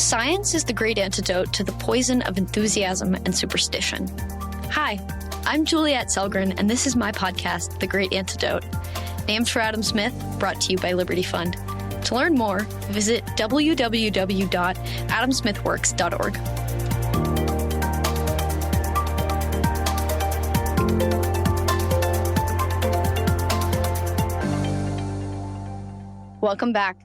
Science is the great antidote to the poison of enthusiasm and superstition. Hi, I'm Juliet Selgren, and this is my podcast, The Great Antidote, named for Adam Smith, brought to you by Liberty Fund. To learn more, visit www.adamsmithworks.org. Welcome back.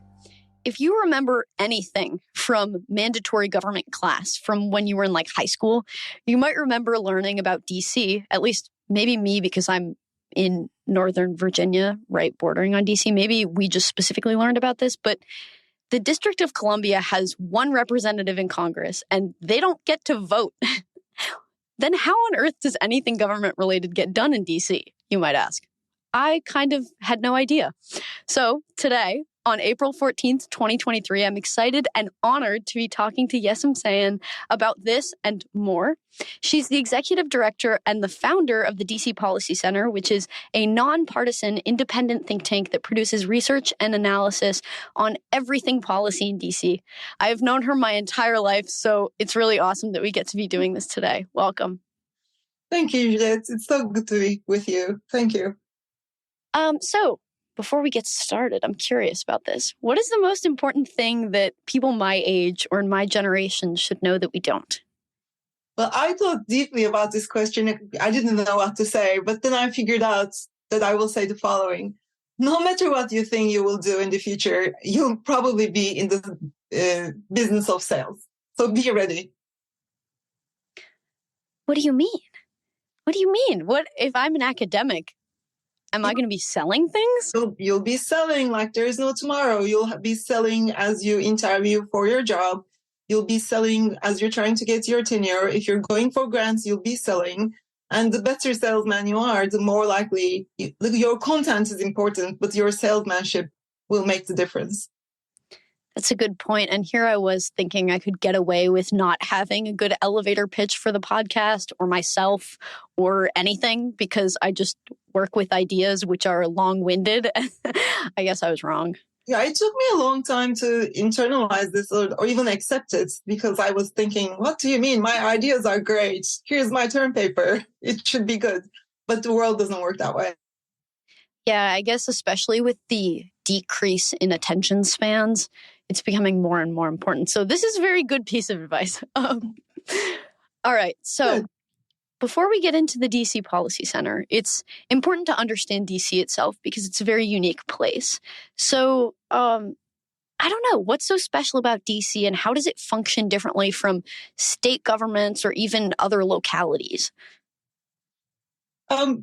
If you remember anything from mandatory government class from when you were in like high school, you might remember learning about DC, at least maybe me because I'm in Northern Virginia, right, bordering on DC. Maybe we just specifically learned about this, but the District of Columbia has one representative in Congress and they don't get to vote. Then how on earth does anything government related get done in DC, you might ask? I kind of had no idea. So today, on April 14th, 2023, I'm excited and honored to be talking to Yesim Sayin about this and more. She's the executive director and the founder of the DC Policy Center, which is a nonpartisan, independent think tank that produces research and analysis on everything policy in DC. I have known her my entire life, so it's really awesome that we get to be doing this today. Welcome. Thank you, Juliet. It's so good to be with you. Thank you. So before we get started, I'm curious about this. What is the most important thing that people my age or in my generation should know that we don't? Well, I thought deeply about this question. I didn't know what to say, but then I figured out that I will say the following. No matter what you think you will do in the future, you'll probably be in the business of sales. So be ready. What do you mean? What do you mean? What if I'm an academic? Am I going to be selling things? You'll be selling like there is no tomorrow. You'll be selling as you interview for your job. You'll be selling as you're trying to get your tenure. If you're going for grants, you'll be selling. And the better salesman you are, the more likely your content is important, but your salesmanship will make the difference. That's a good point. And here I was thinking I could get away with not having a good elevator pitch for the podcast or myself or anything because I just work with ideas which are long-winded. I guess I was wrong. Yeah, it took me a long time to internalize this or even accept it because I was thinking, what do you mean? My ideas are great. Here's my term paper. It should be good. But the world doesn't work that way. Yeah, I guess especially with the decrease in attention spans, it's becoming more and more important. So this is a very good piece of advice. All right. So good. Before we get into the DC Policy Center, it's important to understand DC itself because it's a very unique place. So I don't know, what's so special about DC and how does it function differently from state governments or even other localities? I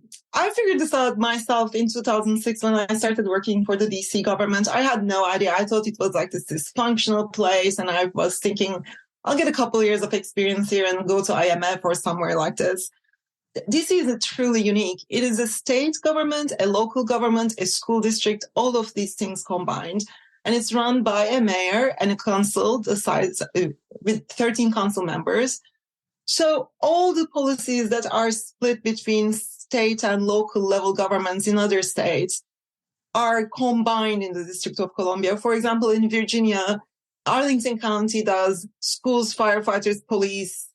figured this out myself in 2006 when I started working for the DC government. I had no idea. I thought it was like this dysfunctional place. And I was thinking, I'll get a couple of years of experience here and go to IMF or somewhere like this. DC is truly unique. It is a state government, a local government, a school district, all of these things combined. And it's run by a mayor and a council, the size with 13 council members. So all the policies that are split between state and local level governments in other states are combined in the District of Columbia. For example, in Virginia, Arlington County does schools, firefighters, police,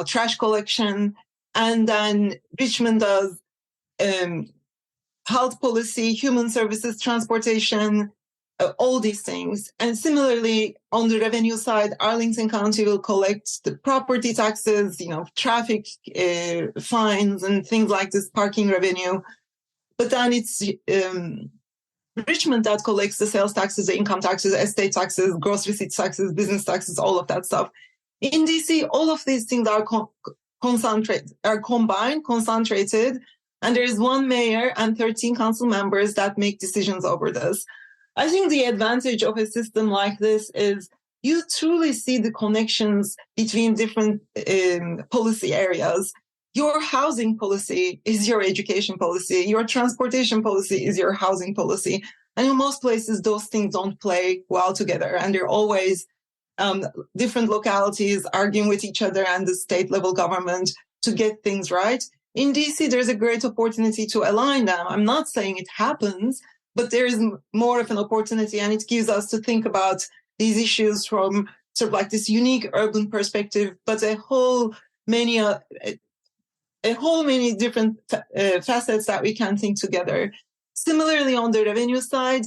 trash collection. And then Richmond does health policy, human services, transportation, all these things. And similarly, on the revenue side, Arlington County will collect the property taxes, traffic fines and things like this, parking revenue. But then it's Richmond that collects the sales taxes, the income taxes, estate taxes, gross receipt taxes, business taxes, all of that stuff. In DC, all of these things are combined, concentrated, and there is one mayor and 13 council members that make decisions over this. I think the advantage of a system like this is you truly see the connections between different policy areas. Your housing policy is your education policy. Your transportation policy is your housing policy. And in most places, those things don't play well together. And they're always different localities arguing with each other and the state level government to get things right. In DC, there's a great opportunity to align them. I'm not saying it happens, but there is more of an opportunity, and it gives us to think about these issues from sort of like this unique urban perspective, but a whole many different facets that we can think together. Similarly, on the revenue side,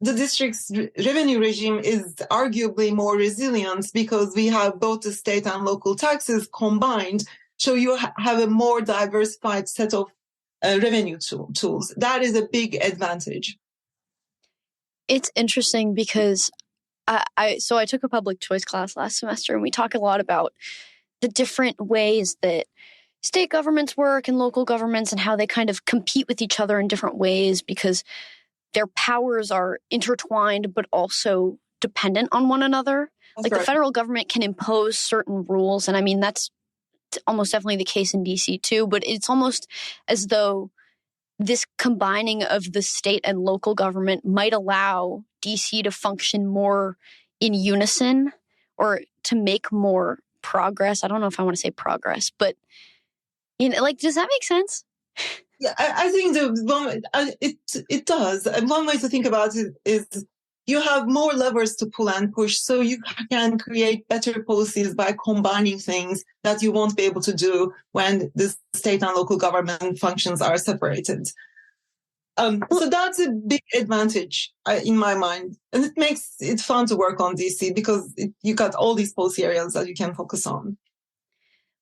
the district's revenue regime is arguably more resilient because we have both the state and local taxes combined. So you have a more diversified set of revenue tools. That is a big advantage. It's interesting because I took a public choice class last semester, and we talk a lot about the different ways that state governments work and local governments and how they kind of compete with each other in different ways because their powers are intertwined but also dependent on one another. That's like right. The federal government can impose certain rules, and I mean that's almost definitely the case in DC too, but it's almost as though this combining of the state and local government might allow DC to function more in unison or to make more progress. I don't know if I want to say progress, but does that make sense? Yeah, I think it does. And one way to think about it is you have more levers to pull and push, so you can create better policies by combining things that you won't be able to do when the state and local government functions are separated. So that's a big advantage in my mind. And it makes it fun to work on DC because you got all these policy areas that you can focus on.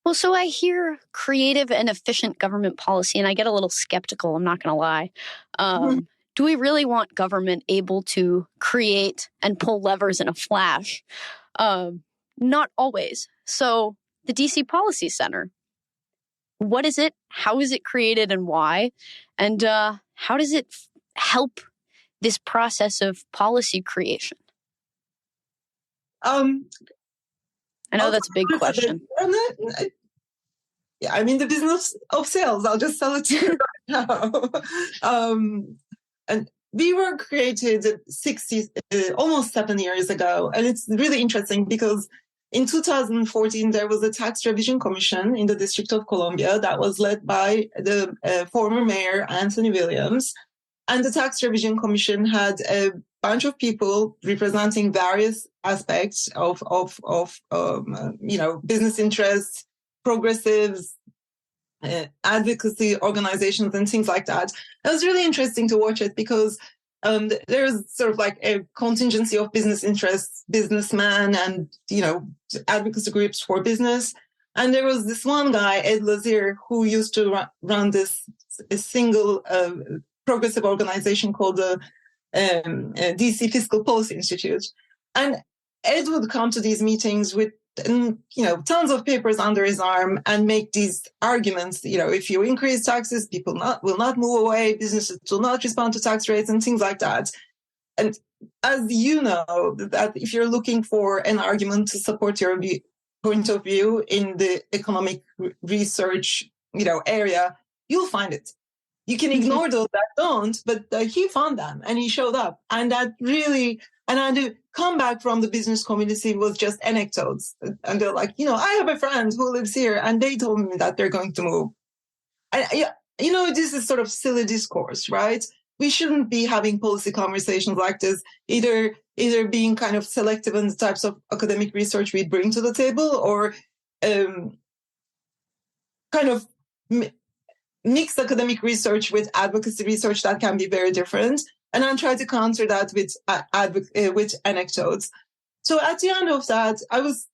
Well, so I hear creative and efficient government policy, and I get a little skeptical, I'm not going to lie. Do we really want government able to create and pull levers in a flash? Not always. So the DC Policy Center, what is it? How is it created and why? And how does it help this process of policy creation? I know that's a big question. Yeah, I'm in the business of sales. I'll just sell it to you right now. And we were created almost 7 years ago. And it's really interesting because in 2014, there was a tax revision commission in the District of Columbia that was led by the former mayor, Anthony Williams. And the tax revision commission had a bunch of people representing various aspects of business interests, progressives, advocacy organizations, and things like that. It was really interesting to watch it because there's sort of like a contingency of business interests, businessmen, and advocacy groups for business. And there was this one guy, Ed Lazier, who used to run a single progressive organization called the DC Fiscal Policy Institute. And Ed would come to these meetings with tons of papers under his arm and make these arguments. If you increase taxes, people will not move away, businesses will not respond to tax rates and things like that. And as you know, that if you're looking for an argument to support your point of view in the economic research, area, you'll find it. You can ignore those that don't, but he found them and he showed up. And that really, and the comeback from the business community was just anecdotes. And they're like, I have a friend who lives here and they told me that they're going to move. And, this is sort of silly discourse, right? We shouldn't be having policy conversations like this, either being kind of selective in the types of academic research we bring to the table or kind of mixed academic research with advocacy research that can be very different. And I'm trying to counter that with anecdotes. So at the end of that, I was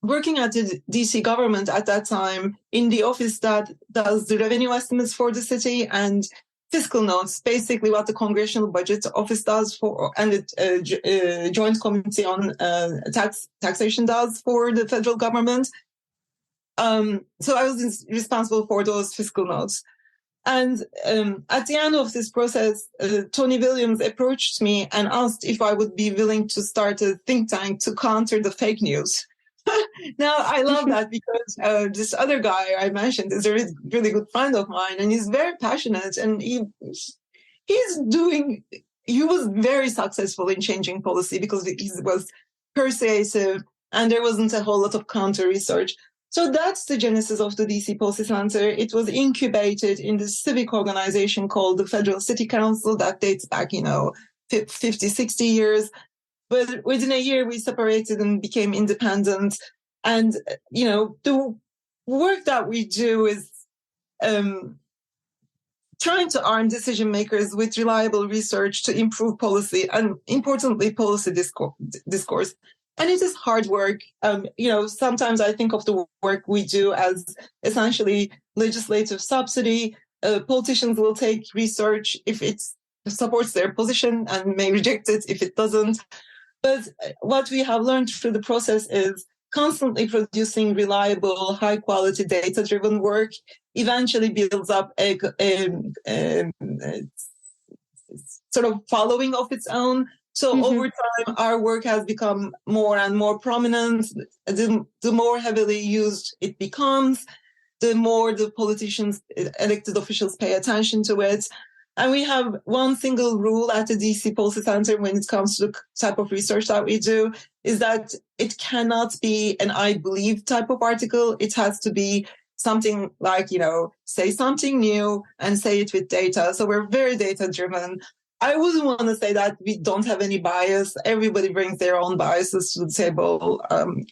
working at the DC government at that time in the office that does the revenue estimates for the city and fiscal notes, basically what the Congressional Budget Office does and the Joint Committee on Taxation does for the federal government. So I was responsible for those fiscal notes. And at the end of this process, Tony Williams approached me and asked if I would be willing to start a think tank to counter the fake news. Now, I love that because this other guy I mentioned is a really good friend of mine, and he's very passionate, and he was very successful in changing policy because he was persuasive, and there wasn't a whole lot of counter research. So that's the genesis of the DC Policy Center. It was incubated in the civic organization called the Federal City Council that dates back, 50, 60 years. But within a year, we separated and became independent. And, the work that we do is trying to arm decision makers with reliable research to improve policy and, importantly, policy discourse. And it is hard work. Sometimes I think of the work we do as essentially legislative subsidy. Politicians will take research if it supports their position and may reject it if it doesn't. But what we have learned through the process is constantly producing reliable, high-quality, data-driven work eventually builds up a sort of following of its own. So over time, our work has become more and more prominent. The more heavily used it becomes, the more the politicians, elected officials pay attention to it. And we have one single rule at the DC Policy Center when it comes to the type of research that we do, is that it cannot be an I believe type of article. It has to be something like, say something new and say it with data. So we're very data driven. I wouldn't want to say that we don't have any bias. Everybody brings their own biases to the table.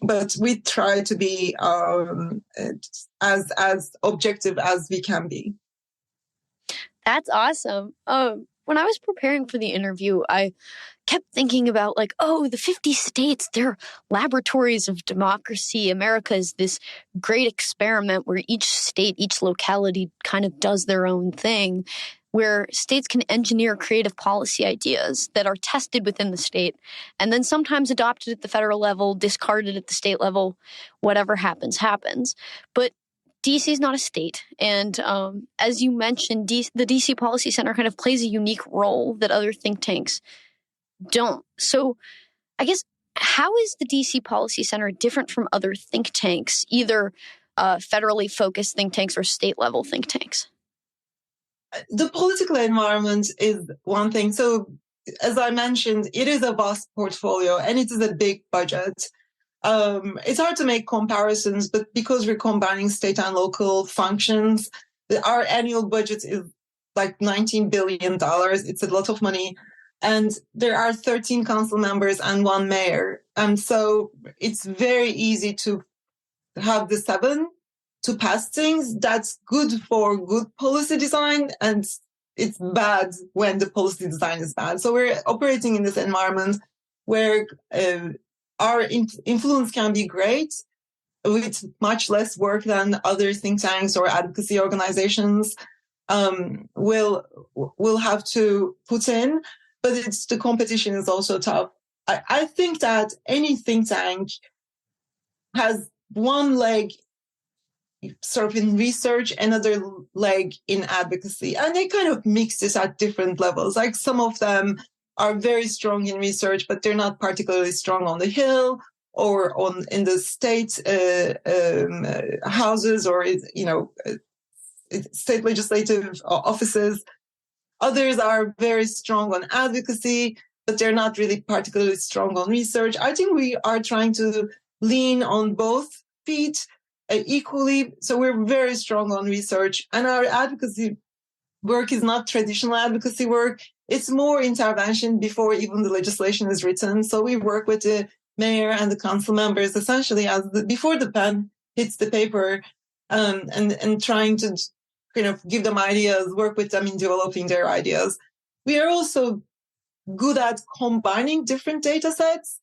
But we try to be as objective as we can be. That's awesome. When I was preparing for the interview, I kept thinking about the 50 states, they're laboratories of democracy. America is this great experiment where each state, each locality kind of does their own thing, where states can engineer creative policy ideas that are tested within the state and then sometimes adopted at the federal level, discarded at the state level. Whatever happens, happens. But DC is not a state. And as you mentioned, the DC Policy Center kind of plays a unique role that other think tanks don't. So I guess, how is the DC Policy Center different from other think tanks, either federally focused think tanks or state level think tanks? The political environment is one thing. So as I mentioned, it is a vast portfolio and it is a big budget. It's hard to make comparisons, but because we're combining state and local functions, our annual budget is like $19 billion. It's a lot of money. And there are 13 council members and one mayor. And so it's very easy to have the 7 to pass things. That's good for good policy design. And it's bad when the policy design is bad. So we're operating in this environment where our influence can be great with much less work than other think tanks or advocacy organizations will have to put in. But the competition is also tough. I think that any think tank has one leg sort of in research, another leg in advocacy, and they kind of mix this at different levels. Like some of them are very strong in research, but they're not particularly strong on the Hill or in the state houses or state legislative offices. Others are very strong on advocacy, but they're not really particularly strong on research. I think we are trying to lean on both feet equally. So we're very strong on research, and our advocacy work is not traditional advocacy work. It's more intervention before even the legislation is written. So we work with the mayor and the council members essentially before the pen hits the paper, and trying to kind of give them ideas, work with them in developing their ideas. We are also good at combining different data sets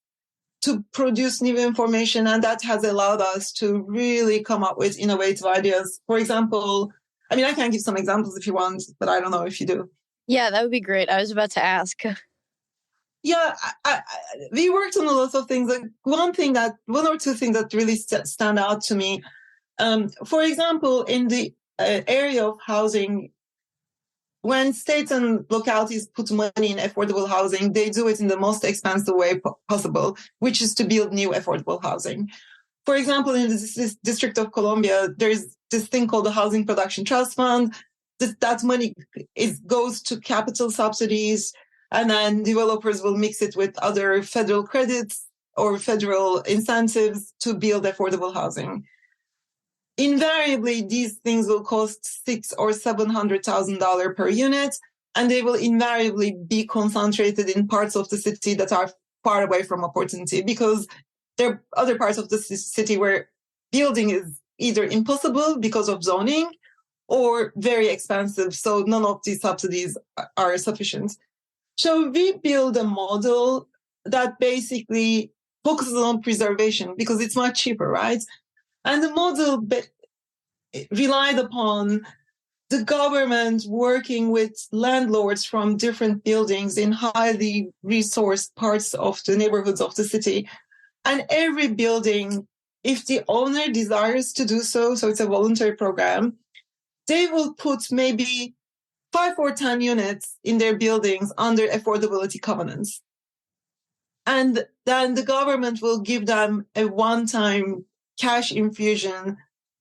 to produce new information, and that has allowed us to really come up with innovative ideas. For example, I can give some examples if you want, but I don't know if you do. Yeah, that would be great. I was about to ask. Yeah, we worked on a lot of things. One or two things that really stand out to me. For example, in the area of housing, when states and localities put money in affordable housing, they do it in the most expensive way possible, which is to build new affordable housing. For example, in the District of Columbia, there's this thing called the Housing Production Trust Fund. That money goes to capital subsidies, and then developers will mix it with other federal credits or federal incentives to build affordable housing. Invariably, these things will cost $600,000 or $700,000 per unit, and they will invariably be concentrated in parts of the city that are far away from opportunity, because there are other parts of the city where building is either impossible because of zoning or very expensive. So none of these subsidies are sufficient. So we build a model that basically focuses on preservation because it's much cheaper, right? And the model relied upon the government working with landlords from different buildings in highly resourced parts of the neighborhoods of the city. And every building, if the owner desires to do so, so it's a voluntary program, they will put maybe 5 or 10 units in their buildings under affordability covenants. And then the government will give them a one-time cash infusion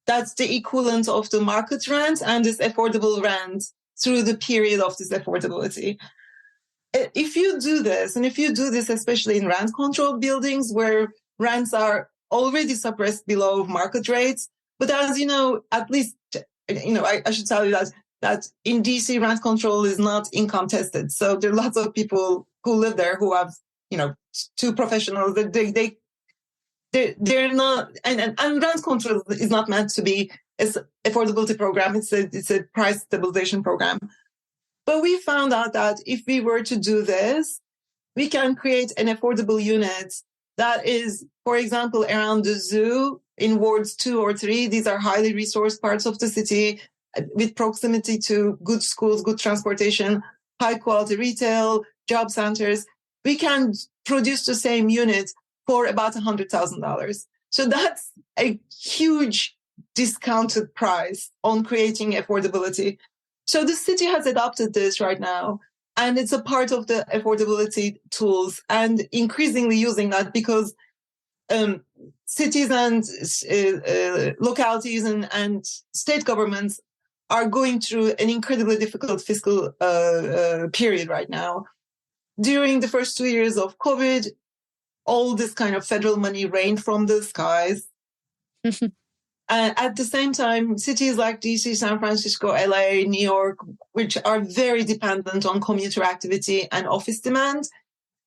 that's the equivalent of the market rent and this affordable rent through the period of this affordability. If you do this, and if you do this especially in rent-controlled buildings where rents are already suppressed below market rates, but as you know, at least, I should tell you that in DC, rent control is not income tested. So there are lots of people who live there who have, two professionals that they're not, and rent control is not meant to be an affordability program. It's a price stabilization program. But we found out that if we were to do this, we can create an affordable unit that is, for example, around the zoo in wards 2 or 3. These are highly resourced parts of the city with proximity to good schools, good transportation, high quality retail, job centers. We can produce the same unit for about $100,000. So that's a huge discounted price on creating affordability. So the city has adopted this right now, and it's a part of the affordability tools and increasingly using that because cities and localities and state governments are going through an incredibly difficult fiscal period right now. During the first 2 years of COVID, all this kind of federal money rained from the skies. At the same time, cities like DC, San Francisco, LA, New York, which are very dependent on commuter activity and office demand,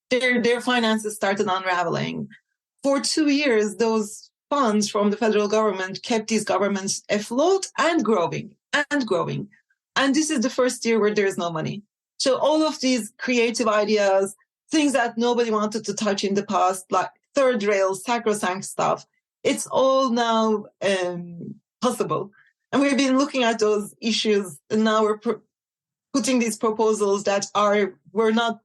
their finances started unraveling. For 2 years, those funds from the federal government kept these governments afloat and growing. And this is the first year where there's no money. So all of these creative ideas, things that nobody wanted to touch in the past, like third rail, sacrosanct stuff, it's all now possible. And we've been looking at those issues, and now we're putting these proposals that were not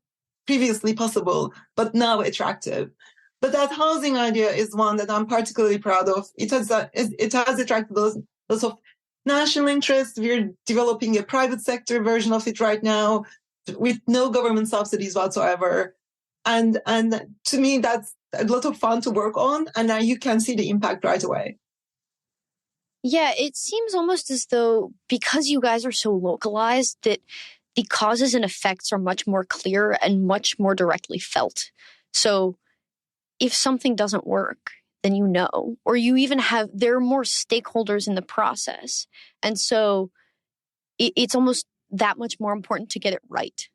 previously possible, but now attractive. But that housing idea is one that I'm particularly proud of. It has attracted lots of national interest. We're developing a private sector version of it right now with no government subsidies whatsoever. And to me, that's a lot of fun to work on. And now you can see the impact right away. Yeah, it seems almost as though because you guys are so localized that the causes and effects are much more clear and much more directly felt. So if something doesn't work, then you know, or you even there are more stakeholders in the process. And so it's almost that much more important to get it right.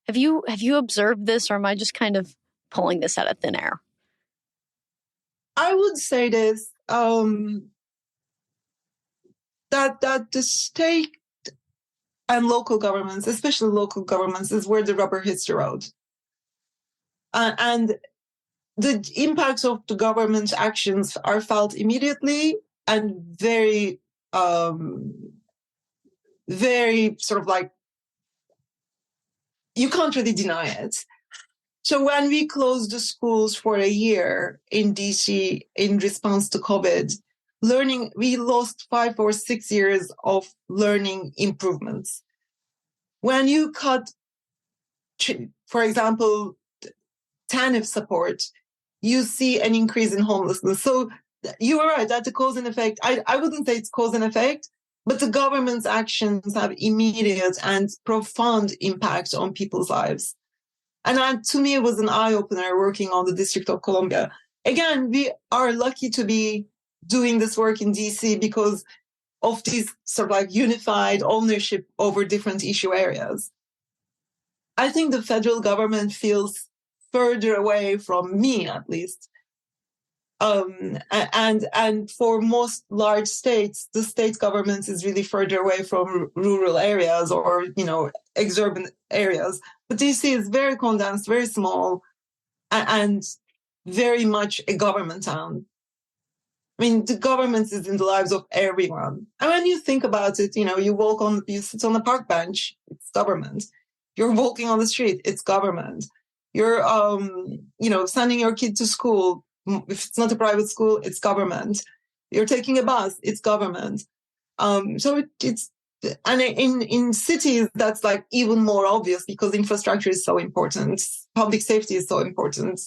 Have you observed this, or am I just kind of pulling this out of thin air? I would say this, that the state and local governments, especially local governments, is where the rubber hits the road. And the impacts of the government's actions are felt immediately and very, very sort of like, you can't really deny it. So when we closed the schools for a year in DC in response to COVID, we lost 5 or 6 years of learning improvements. When you cut, for example, TANF support, you see an increase in homelessness. So you are right that the cause and effect, I wouldn't say it's cause and effect, but the government's actions have immediate and profound impact on people's lives. And to me, it was an eye-opener working on the District of Columbia. Again, we are lucky to be doing this work in DC because of this sort of like unified ownership over different issue areas. I think the federal government feels further away from me, at least. And for most large states, the state government is really further away from rural areas or, exurban areas. But DC is very condensed, very small, and very much a government town. I mean, the government is in the lives of everyone. And when you think about it, you sit on a park bench, it's government. You're walking on the street, it's government. You're, sending your kid to school. If it's not a private school, it's government. You're taking a bus, it's government. So it's, and in cities, that's like even more obvious because infrastructure is so important. Public safety is so important.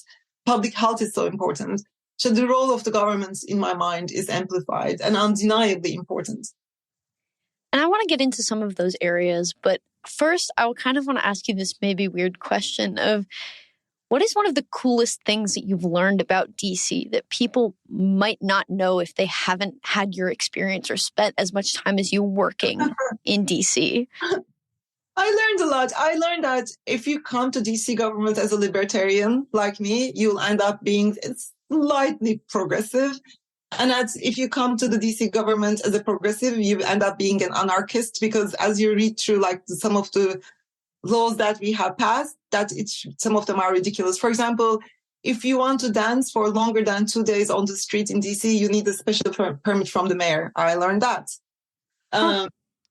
Public health is so important. So the role of the government, in my mind, is amplified and undeniably important. And I want to get into some of those areas, but first, I kind of want to ask you this maybe weird question of what is one of the coolest things that you've learned about DC that people might not know if they haven't had your experience or spent as much time as you working in DC? I learned a lot. I learned that if you come to DC government as a libertarian like me, you'll end up being slightly progressive. And that if you come to the DC government as a progressive, you end up being an anarchist because as you read through like some of the laws that we have passed, some of them are ridiculous. For example, if you want to dance for longer than 2 days on the street in DC, you need a special permit from the mayor. I learned that. I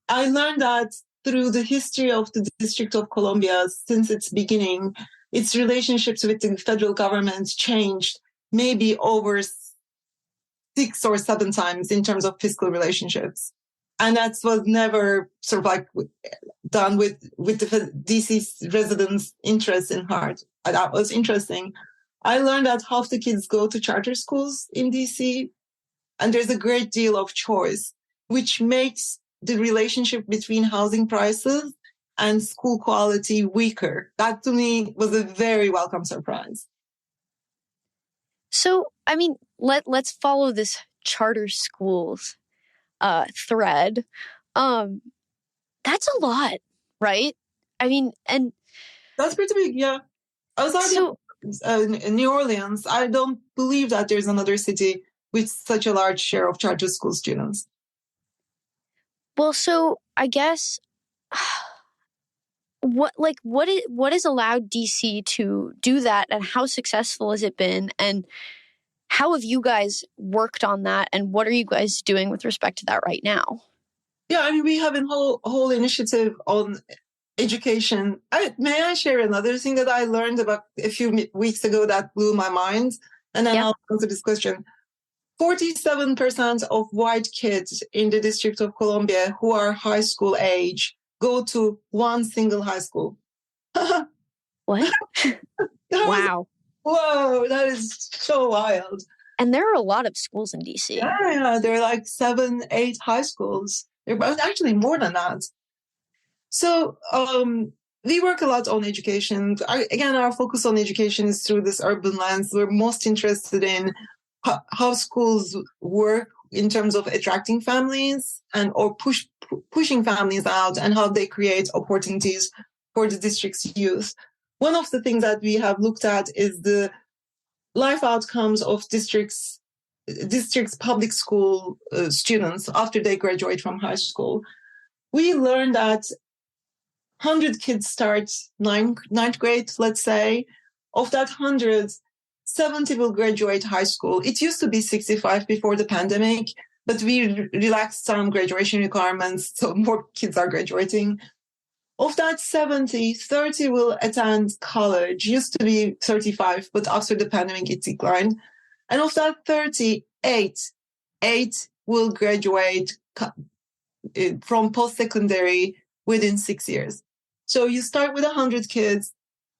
learned that through the history of the District of Columbia since its beginning, its relationships with the federal government changed maybe over 6 or 7 times in terms of fiscal relationships. And that was never sort of like done with the DC residents' interests in heart. That was interesting. I learned that half the kids go to charter schools in DC, and there's a great deal of choice, which makes the relationship between housing prices and school quality weaker. That to me was a very welcome surprise. So, I mean, let's follow this charter schools thread. That's a lot, right? I mean, and that's pretty big, yeah. In New Orleans, I don't believe that there's another city with such a large share of charter school students. Well, so I guess what has allowed DC to do that, and how successful has it been, and how have you guys worked on that, and what are you guys doing with respect to that right now? Yeah, I mean, we have a whole initiative on education. May I share another thing that I learned about a few weeks ago that blew my mind? And then I'll answer this question. 47% of white kids in the District of Columbia who are high school age go to one single high school. What? Wow. Whoa, that is so wild. And there are a lot of schools in DC. Yeah, there are like 7, 8 high schools. There are actually more than that. So we work a lot on education. Our focus on education is through this urban lens. We're most interested in how schools work in terms of attracting families or pushing families out, and how they create opportunities for the district's youth. One of the things that we have looked at is the life outcomes of districts' public school students after they graduate from high school. We learned that 100 kids start ninth grade, let's say. Of that 100, 70 will graduate high school. It used to be 65 before the pandemic, but we relaxed some graduation requirements, so more kids are graduating. Of that 70, 30 will attend college. Used to be 35, but after the pandemic, it declined. And of that 38, 8 will graduate from post-secondary within 6 years. So you start with 100 kids,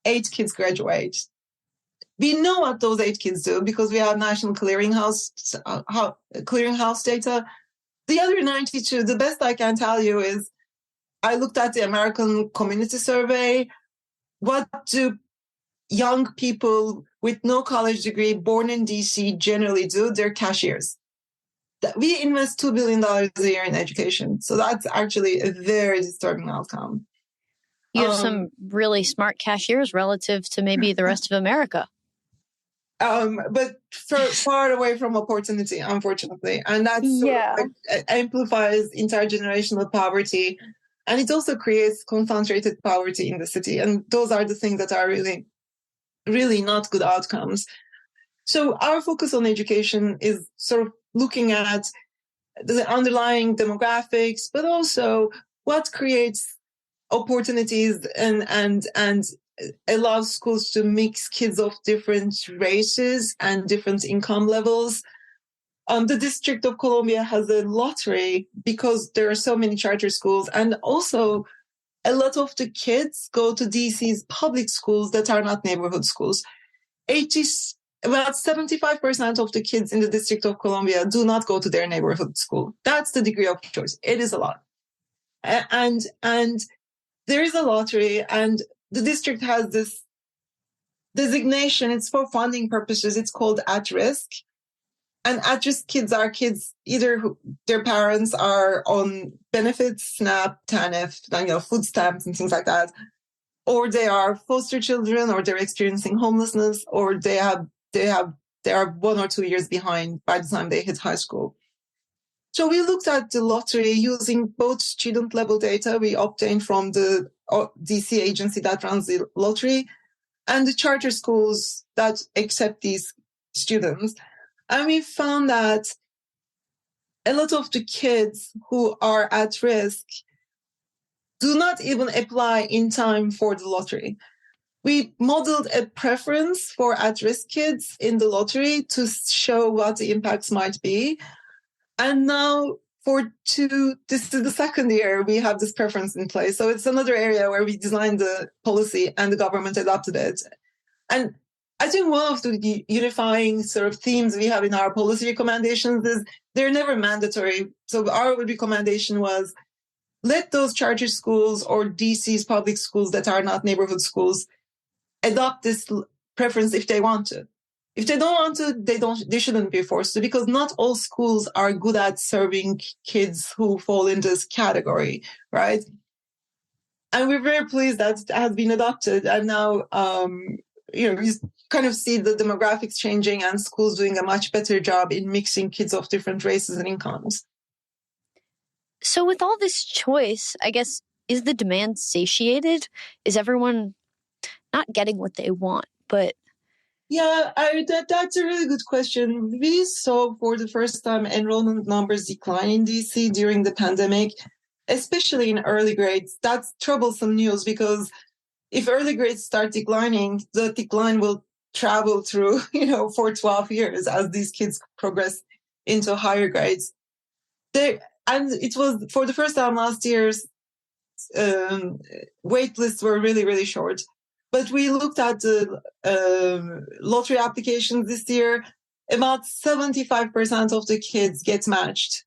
8 kids graduate. We know what those 8 kids do because we have national clearinghouse data. The other 92, the best I can tell you is I looked at the American Community Survey. What do young people with no college degree born in DC generally do? They're cashiers. We invest $2 billion a year in education. So that's actually a very disturbing outcome. You have some really smart cashiers relative to maybe the rest of America. But far away from opportunity, unfortunately. And that amplifies intergenerational poverty. And it also creates concentrated poverty in the city. And those are the things that are really, really not good outcomes. So our focus on education is sort of looking at the underlying demographics, but also what creates opportunities and allows schools to mix kids of different races and different income levels. The District of Columbia has a lottery because there are so many charter schools, and also a lot of the kids go to DC's public schools that are not neighborhood schools. About 75% of the kids in the District of Columbia do not go to their neighborhood school. That's the degree of choice. It is a lot. And there is a lottery, and the district has this designation. It's for funding purposes. It's called at risk. And at risk kids are kids either their parents are on benefits, SNAP, TANF, food stamps and things like that, or they are foster children, or they're experiencing homelessness, or they are 1 or 2 years behind by the time they hit high school. So we looked at the lottery using both student level data we obtained from the DC agency that runs the lottery and the charter schools that accept these students. And we found that a lot of the kids who are at risk do not even apply in time for the lottery. We modeled a preference for at-risk kids in the lottery to show what the impacts might be. And now this is the second year we have this preference in place. So it's another area where we designed the policy and the government adopted it. And I think one of the unifying sort of themes we have in our policy recommendations is they're never mandatory. So our recommendation was let those charter schools or DC's public schools that are not neighborhood schools adopt this preference if they want to. If they don't want to, they shouldn't be forced to, because not all schools are good at serving kids who fall in this category, right? And we're very pleased that it has been adopted. And now, you kind of see the demographics changing and schools doing a much better job in mixing kids of different races and incomes. So with all this choice, I guess, is the demand satiated? Is everyone not getting what they want, but... Yeah, that's a really good question. We saw for the first time enrollment numbers decline in DC during the pandemic, especially in early grades. That's troublesome news because if early grades start declining, the decline will travel through, for 12 years as these kids progress into higher grades. And it was for the first time last year's wait lists were really, really short. But we looked at the lottery applications this year. About 75% of the kids get matched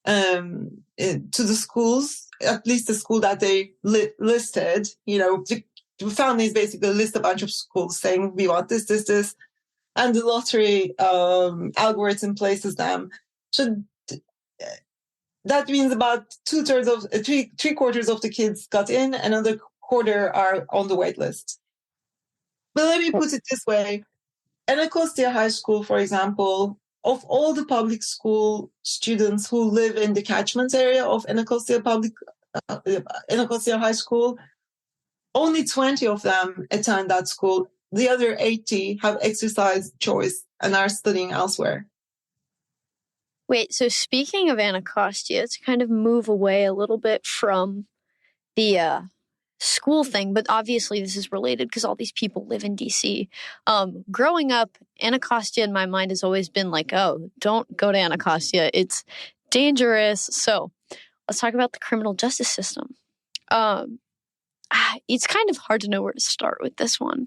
to the schools, at least the school that they listed. The families basically list a bunch of schools saying, we want this, this, this. And the lottery algorithm places them. So that means about three quarters of the kids got in, another quarter are on the wait list. But let me put it this way. Anacostia High School, for example, of all the public school students who live in the catchment area of Anacostia High School, only 20 of them attend that school. The other 80 have exercised choice and are studying elsewhere. Wait, so speaking of Anacostia, to kind of move away a little bit from the school thing, but obviously this is related because all these people live in DC. Growing up, Anacostia in my mind has always been like, oh, don't go to Anacostia. It's dangerous. So let's talk about the criminal justice system. It's kind of hard to know where to start with this one.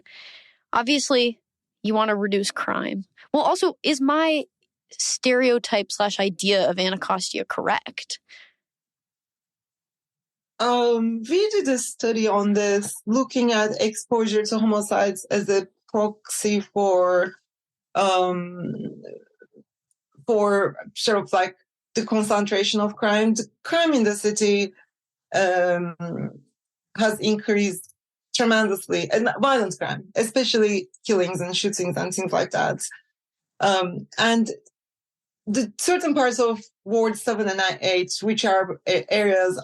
Obviously, you want to reduce crime. Well, also, is my stereotype/idea of Anacostia correct? We did a study on this, looking at exposure to homicides as a proxy for sort of like the concentration of crime. The crime in the city has increased tremendously, and violent crime, especially killings and shootings and things like that. And the certain parts of Ward 7 and 8, which are areas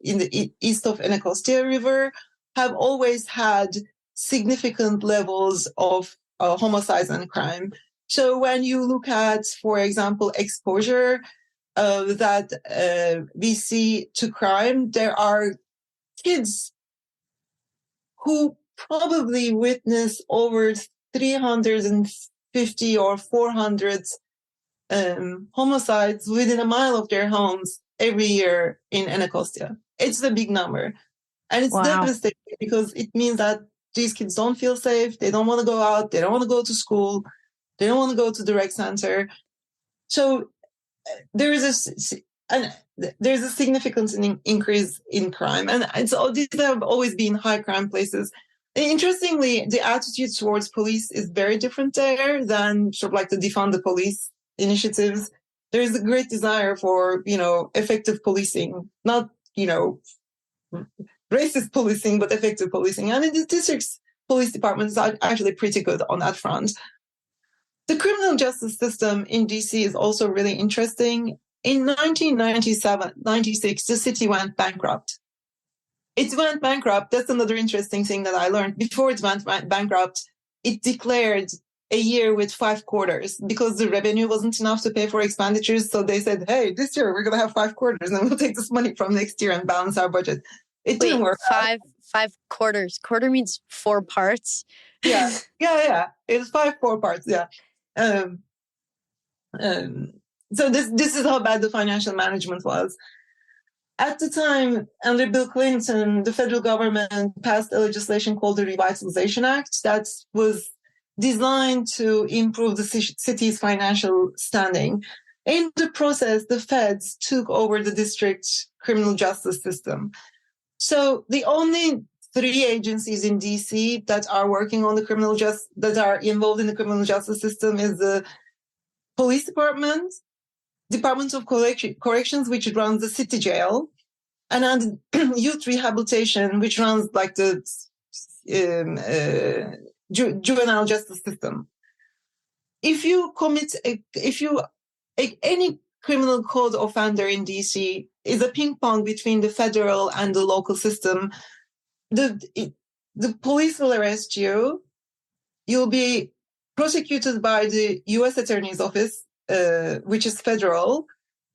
in the east of Anacostia River, have always had significant levels of homicides and crime. So when you look at, for example, exposure that we see to crime, there are kids who probably witness over 350 or 400 homicides within a mile of their homes every year in Anacostia. It's a big number. And it's devastating because it means that these kids don't feel safe. They don't want to go out. They don't want to go to school. They don't want to go to the rec center. So there's a significant increase in crime. And these have always been high crime places. And interestingly, the attitude towards police is very different there than sort of like the defund the police initiatives. There is a great desire for, effective policing, not, racist policing, but effective policing. And the district's police department is actually pretty good on that front. The criminal justice system in DC is also really interesting. In 1996, the city went bankrupt. It went bankrupt. That's another interesting thing that I learned. Before it went bankrupt, it declared a year with 5 quarters because the revenue wasn't enough to pay for expenditures. So they said, hey, this year we're going to have 5 quarters and we'll take this money from next year and balance our budget. It didn't work. Five quarters. Quarter means 4 parts. Yeah. It was 4 parts. Yeah. So this is how bad the financial management was. At the time, under Bill Clinton, the federal government passed a legislation called the Revitalization Act that was designed to improve the city's financial standing. In the process, the feds took over the district criminal justice system. So the only 3 agencies in DC that are working on that are involved in the criminal justice system is the police department, Department of Corrections, which runs the city jail, and then youth rehabilitation, which runs like the juvenile justice system. If you any criminal code offender in DC is a ping pong between the federal and the local system. The police will arrest you. You'll be prosecuted by the U.S. Attorney's Office, which is federal.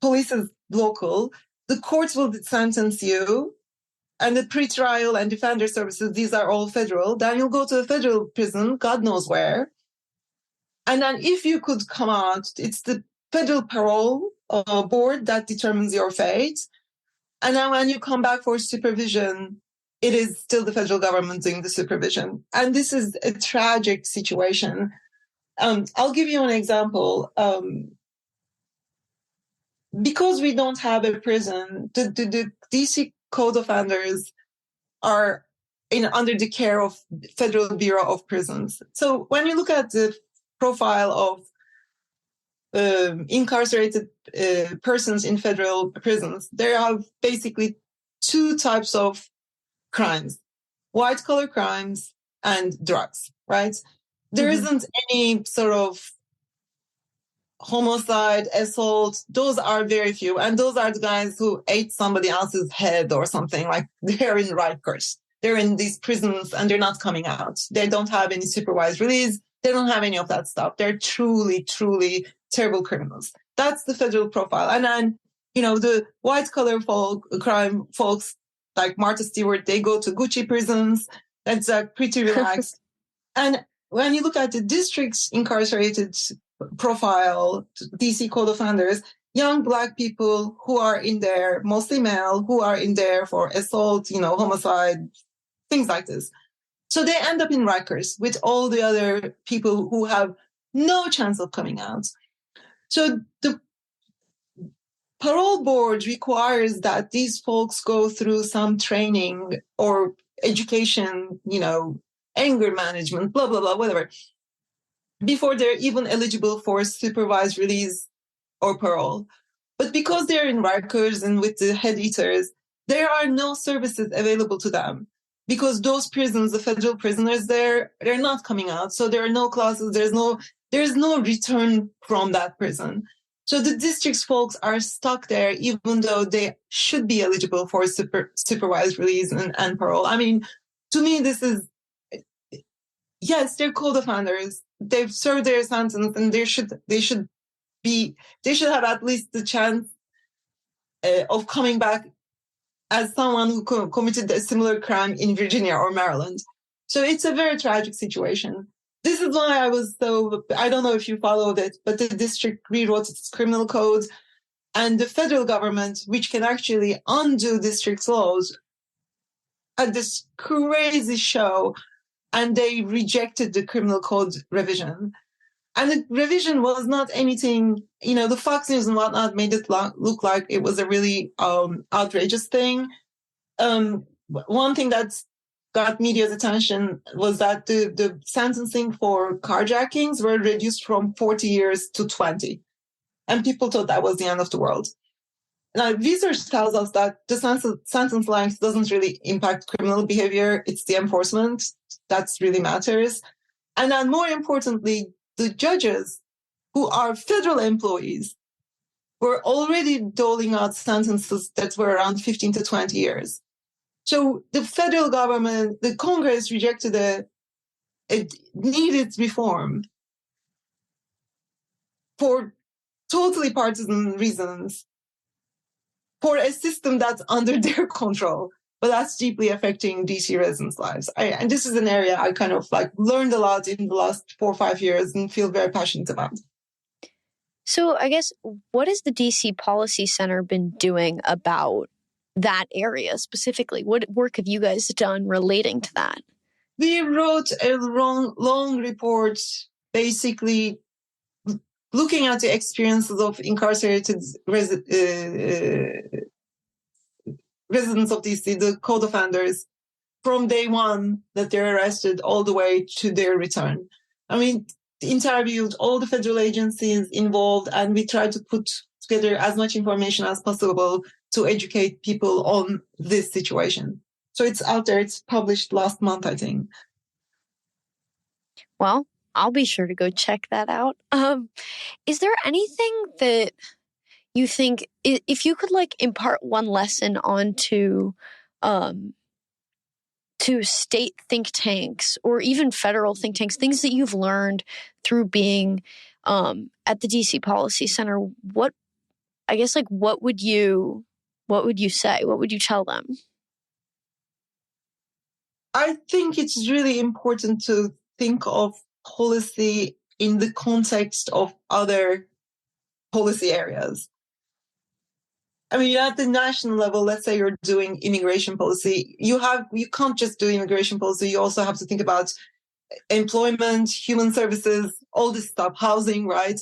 Police is local. The courts will sentence you. And the pretrial and defender services, these are all federal. Then you'll go to a federal prison, God knows where. And then if you could come out, it's the federal parole board that determines your fate. And then when you come back for supervision, it is still the federal government doing the supervision. And this is a tragic situation. I'll give you an example. Because we don't have a prison, the DC code offenders are under the care of Federal Bureau of Prisons. So when you look at the profile of incarcerated persons in federal prisons, there are basically 2 types of crimes: white-collar crimes and drugs, right? There isn't any sort of homicide, assault. Those are very few. And those are the guys who ate somebody else's head or something. Like, they're in Rikers. They're in these prisons and they're not coming out. They don't have any supervised release. They don't have any of that stuff. They're truly, truly terrible criminals. That's the federal profile. And then, the white-collar crime folks like Martha Stewart, they go to Gucci prisons. That's pretty relaxed. And when you look at the district's incarcerated profile, DC code offenders, young Black people who are in there, mostly male, who are in there for assault, homicide, things like this. So they end up in Rikers with all the other people who have no chance of coming out. So the parole board requires that these folks go through some training or education, anger management, blah, blah, blah, whatever, before they're even eligible for supervised release or parole. But because they're in Rikers and with the head eaters, there are no services available to them. because those prisons, the federal prisoners there, they're not coming out. So there are no classes. There's no return from that prison. So the district's folks are stuck there, even though they should be eligible for supervised release and parole. I mean, to me, this is, yes, they're co-defenders. They've served their sentence, and they should have at least the chance of coming back as someone who committed a similar crime in Virginia or Maryland. So it's a very tragic situation. This is why I don't know if you followed it, but the district rewrote its criminal code, and the federal government, which can actually undo district's laws, had this crazy show, and they rejected the criminal code revision. And the revision was not anything, the Fox News and whatnot made it look like it was a really outrageous thing. One thing that got media's attention was that the sentencing for carjackings were reduced from 40 years to 20. And people thought that was the end of the world. Now, research tells us that the sentence length doesn't really impact criminal behavior. It's the enforcement that really matters. And then more importantly, the judges, who are federal employees, were already doling out sentences that were around 15 to 20 years. So the federal government, the Congress rejected a needed reform for totally partisan reasons, for a system that's under their control, but that's deeply affecting DC residents' lives. And this is an area I kind of learned a lot in the last 4 or 5 years and feel very passionate about. So I guess, what has the DC Policy Center been doing about that area specifically? What work have you guys done relating to that? We wrote a long report, basically looking at the experiences of incarcerated residents of DC, the co-defenders, from day one that they're arrested all the way to their return. I mean, interviewed all the federal agencies involved, and we tried to put together as much information as possible to educate people on this situation. So it's out there. It's published last month, I think. Well, I'll be sure to go check that out. Is there anything that you think, if you could impart one lesson onto to state think tanks or even federal think tanks, things that you've learned through being at the DC Policy Center, what would you say? What would you tell them? I think it's really important to think of policy in the context of other policy areas. I mean, at the national level, let's say you're doing immigration policy, you can't just do immigration policy. You also have to think about employment, human services, all this stuff, housing, right?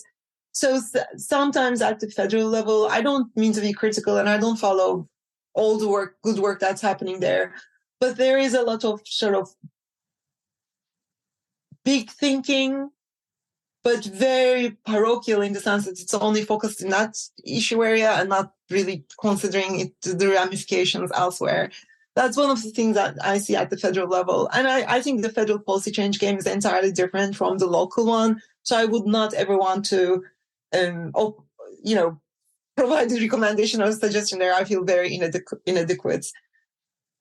So sometimes at the federal level, I don't mean to be critical, and I don't follow all the good work that's happening there, but there is a lot of sort of big thinking, but very parochial in the sense that it's only focused in that issue area and not really considering the ramifications elsewhere. That's one of the things that I see at the federal level. And I think the federal policy change game is entirely different from the local one. So I would not ever want to, provide a recommendation or suggestion there. I feel very inadequate.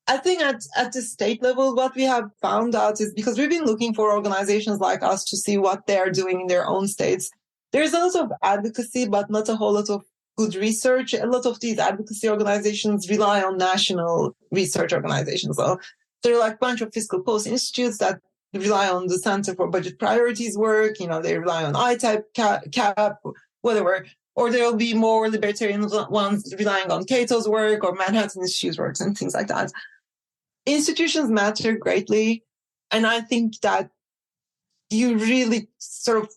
I think at the state level, what we have found out is, because we've been looking for organizations like us to see what they are doing in their own states, there's a lot of advocacy, but not a whole lot of good research. A lot of these advocacy organizations rely on national research organizations. So there are a bunch of fiscal policy institutes that rely on the Center for Budget Priorities work. They rely on ITAP, CAP, whatever. Or there will be more libertarian ones relying on Cato's work or Manhattan Institute's works and things like that. Institutions matter greatly. And I think that you really sort of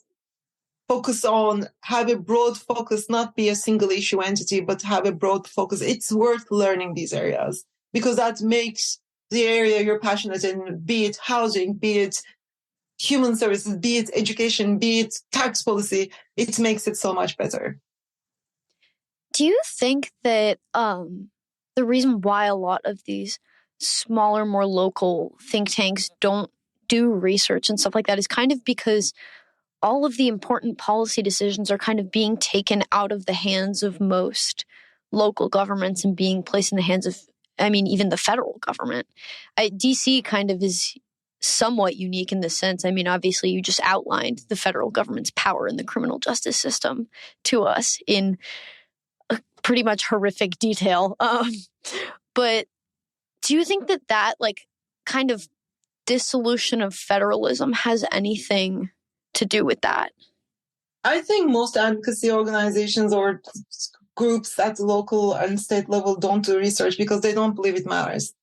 have a broad focus, not be a single issue entity, but have a broad focus. It's worth learning these areas because that makes the area you're passionate in, be it housing, be it human services, be it education, be it tax policy, it makes it so much better. Do you think that the reason why a lot of these smaller, more local think tanks don't do research and stuff like that is kind of because all of the important policy decisions are kind of being taken out of the hands of most local governments and being placed in the hands of, even the federal government. DC kind of is somewhat unique in this sense. Obviously, you just outlined the federal government's power in the criminal justice system to us in pretty much horrific detail. But do you think that like kind of dissolution of federalism has anything to do with that? I think most advocacy organizations or groups at the local and state level don't do research because they don't believe it matters.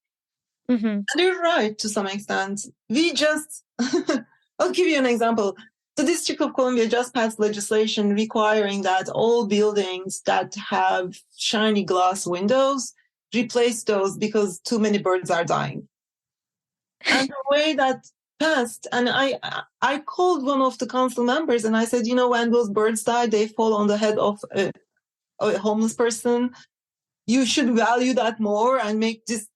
Mm-hmm. And they're right to some extent. I'll give you an example. The District of Columbia just passed legislation requiring that all buildings that have shiny glass windows replace those because too many birds are dying. And the way that passed, and I called one of the council members and I said, when those birds die, they fall on the head of a homeless person. You should value that more and make this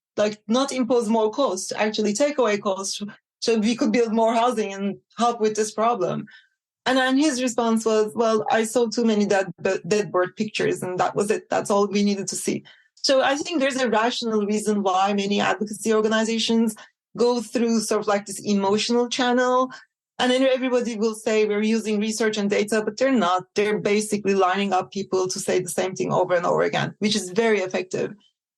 not impose more cost, actually take away costs so we could build more housing and help with this problem. And then his response was, well, I saw too many dead bird pictures and that was it. That's all we needed to see. So I think there's a rational reason why many advocacy organizations go through sort of like this emotional channel. And then everybody will say we're using research and data, but they're not. They're basically lining up people to say the same thing over and over again, which is very effective.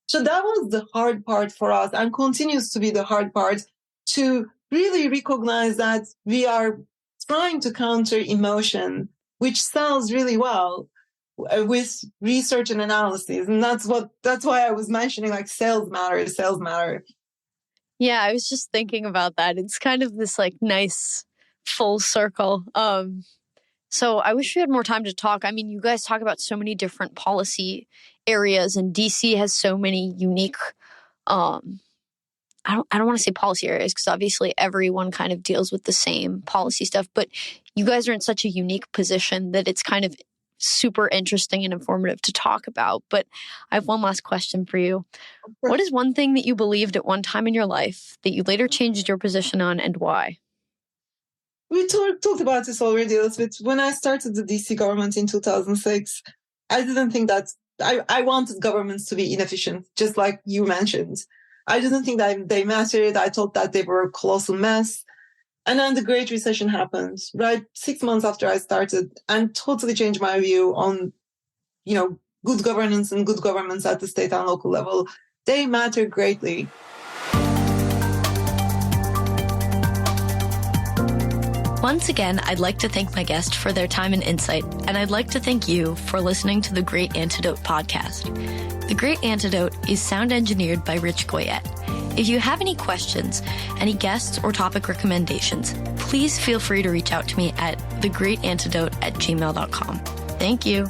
So that was the hard part for us and continues to be the hard part, to really recognize that we are trying to counter emotion, which sells really well with research and analysis. And that's why I was mentioning sales matter. Yeah, I was just thinking about that. It's kind of this nice full circle. So I wish we had more time to talk. You guys talk about so many different policy areas, and DC has so many unique, I don't want to say policy areas because obviously everyone kind of deals with the same policy stuff, but you guys are in such a unique position that it's kind of super interesting and informative to talk about. But I have one last question for you. What is one thing that you believed at one time in your life that you later changed your position on, and why? We talked about this already a little bit. When I started the DC government in 2006, I didn't think that I wanted governments to be inefficient, just like you mentioned. I didn't think that they mattered. I thought that they were a colossal mess. And then the Great Recession happened, right? 6 months after I started, and totally changed my view on, good governance and good governments at the state and local level. They matter greatly. Once again, I'd like to thank my guest for their time and insight, and I'd like to thank you for listening to the Great Antidote podcast. The Great Antidote is sound engineered by Rich Goyette. If you have any questions, any guests or topic recommendations, please feel free to reach out to me at thegreatantidote@gmail.com. Thank you.